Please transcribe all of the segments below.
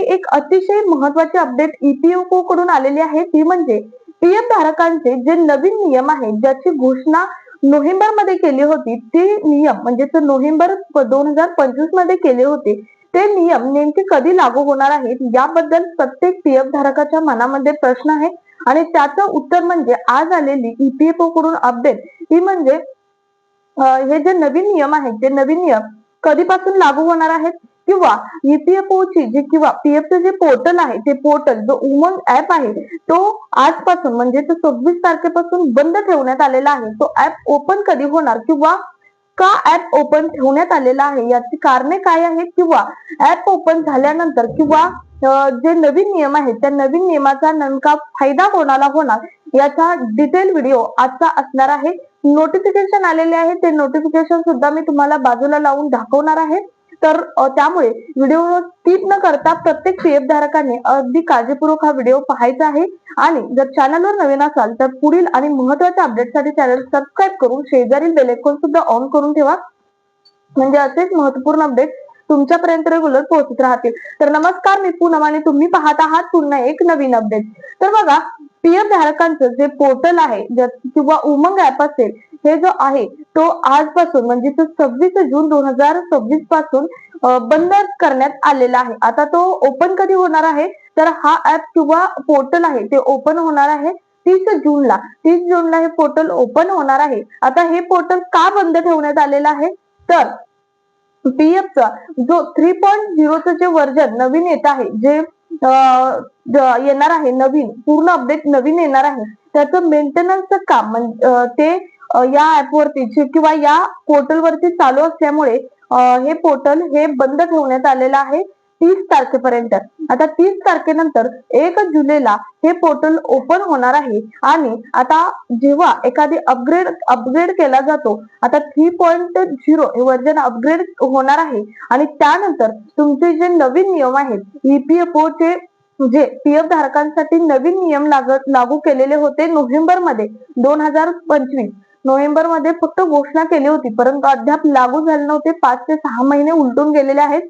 एक अतिशय महत्वाची अपडेट ईपीएफओ कडून आलेली आहे, ती म्हणजे पीएफ धारकांचे जे नवीन नियम आहेत, ज्याची घोषणा नोव्हेंबर मध्ये केली होती, ते नियम म्हणजे नोव्हेंबर 2025 मध्ये केले होते, ते नियम नेमके कधी लागू होणार आहेत याबद्दल प्रत्येक पीएफ धारकाच्या मनामध्ये प्रश्न आहे. आणि त्याचं उत्तर म्हणजे आज आलेली ईपीएफओ कडून अपडेट, ती म्हणजे हे जे नवीन नियम आहेत, ते नवीन नियम कधीपासून लागू होणार आहेत, किंवा ईपीएफओ ची जी किंवा पीएफचं जे पोर्टल आहे, ते पोर्टल जो उमंग ऍप आहे, तो आजपासून म्हणजे 26 तारखेपासून बंद ठेवण्यात आलेला आहे. तो ऍप ओपन कधी होणार, किंवा का ऍप ओपन ठेवण्यात आलेला आहे, याची कारणे काय आहेत, किंवा ऍप ओपन झाल्यानंतर किंवा जे नवीन नियम आहेत, त्या नवीन नियमाचा नेमका फायदा कोणाला होणार, याचा डिटेल व्हिडिओ आजचा असणार आहे. नोटिफिकेशन आलेले आहे, ते नोटिफिकेशन सुद्धा मी तुम्हाला बाजूला लावून दाखवणार आहे. तर त्यामुळे व्हिडिओ स्किप न करता प्रत्येक पीएफ धारकाने अगदी काळजीपूर्वक हा व्हिडिओ पाहायचा आहे. आणि जर चॅनलवर नवीन असाल तर पुढील आणि महत्त्वाच्या अपडेटसाठी चॅनल सबस्क्राईब करून शेजारील बेल आयकॉन सुद्धा ऑन करून ठेवा, म्हणजे असेच महत्त्वपूर्ण अपडेट तुमच्यापर्यंत रेग्युलर पोहोचत राहतील. तर नमस्कार, मी पूनम आणि तुम्ही पाहत आहात पुन्हा एक नवीन अपडेट. तर बघा, पीएफ धारकांचं जे पोर्टल आहे किंवा उमंग ऍप असेल, हे जो आहे तो आजपासून म्हणजे 26 जून 2026 पासून बंद करण्यात आलेला आहे. आता तो ओपन कधी होणार आहे, तर हा ऍप किंवा पोर्टल आहे ते ओपन होणार आहे 30 जूनला. 30 जूनला हे पोर्टल ओपन होणार आहे. आता हे पोर्टल का बंद ठेवण्यात आलेलं आहे, तर पीएफचा जो 3.0चं जे व्हर्जन नवीन येत आहे, जे येणार आहे, नवीन पूर्ण अपडेट नवीन येणार आहे, त्याचं मेंटेनन्सचं काम ते या ऍप वरती किंवा या पोर्टल वरती चालू असल्यामुळे हे पोर्टल हे बंद ठेवण्यात आलेलं आहे 30 तारखेपर्यंत. आता 30 तारखेनंतर 1 जुलैला हे पोर्टल ओपन होणार आहे. आणि आता जेव्हा एखादी अपग्रेड केला जातो, आता 3.0 हे व्हर्जन अपग्रेड होणार आहे, आणि त्यानंतर तुमचे जे नवीन नियम आहेत ईपीएफओ चे, जे पीएफ धारकांसाठी नवीन नियम लागू केलेले होते नोव्हेंबर मध्ये 2025, नोव्हेंबर मध्ये फक्त घोषणा केली होती, परंतु अद्याप लागू झाले नव्हते. 5 ते 6 महिने उलटून गेलेले आहेत,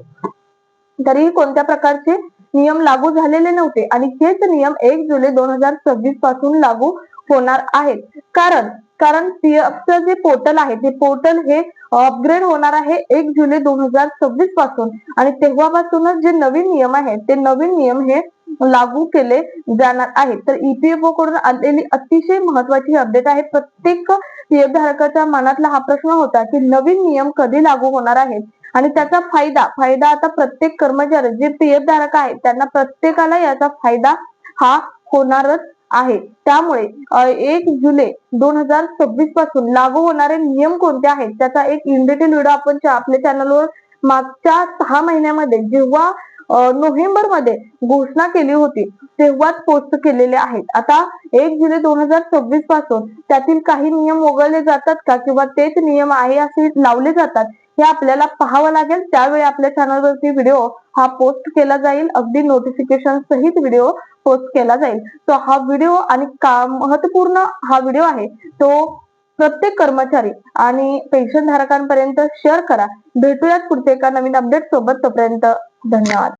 तरीही कोणत्या प्रकारचे नियम लागू झालेले नव्हते. आणि हेच नियम 1 जुलै 2026 पासून लागू होणार आहेत. कारण पीएफचं जे पोर्टल आहे, ते पोर्टल हे अपग्रेड होणार आहे 1 जुलै 2026 पासून, आणि तेव्हापासूनच जे नवीन नियम आहेत, ते नवीन नियम हे लागू केले जाणार आहेत. तर ईपीएफओ कडून आलेली अतिशय महत्वाची अपडेट आहे. प्रत्येक पीएफ धारकाच्या मनातला हा प्रश्न होता की नवीन नियम कधी लागू होणार आहेत, आणि त्याचा फायदा आता प्रत्येक कर्मचारी जे पीएफ धारक आहेत, त्यांना प्रत्येकाला याचा फायदा हा होणारच आहे. त्यामुळे 1 जुलै 2026 पासून लागू होणारे नियम कोणते आहेत, त्याचा एक इन डिटेल व्हिडिओ आपण आपल्या चॅनलवर मागच्या 6 महिन्यामध्ये जेव्हा नोव्हेंबर मध्ये घोषणा केली होती तेव्हाच पोस्ट केलेले आहेत. आता 1 जुलै 2026 पासून त्यातील काही नियम वगळले जातात का, किंवा तेच नियम आहे असे लावले जातात, हे आपल्याला पाहावं लागेल. त्यावेळी आपल्या चॅनलवरती व्हिडिओ हा पोस्ट केला जाईल, अगदी नोटिफिकेशन सहित व्हिडिओ पोस्ट केला जाईल. तो हा व्हिडिओ आणि महत्वपूर्ण हा व्हिडिओ आहे, तो प्रत्येक कर्मचारी आणि पेन्शन धारकांपर्यंत शेअर करा. भेटूयात पुढच्या एका नवीन अपडेट सोबत. तोपर्यंत धन्यवाद.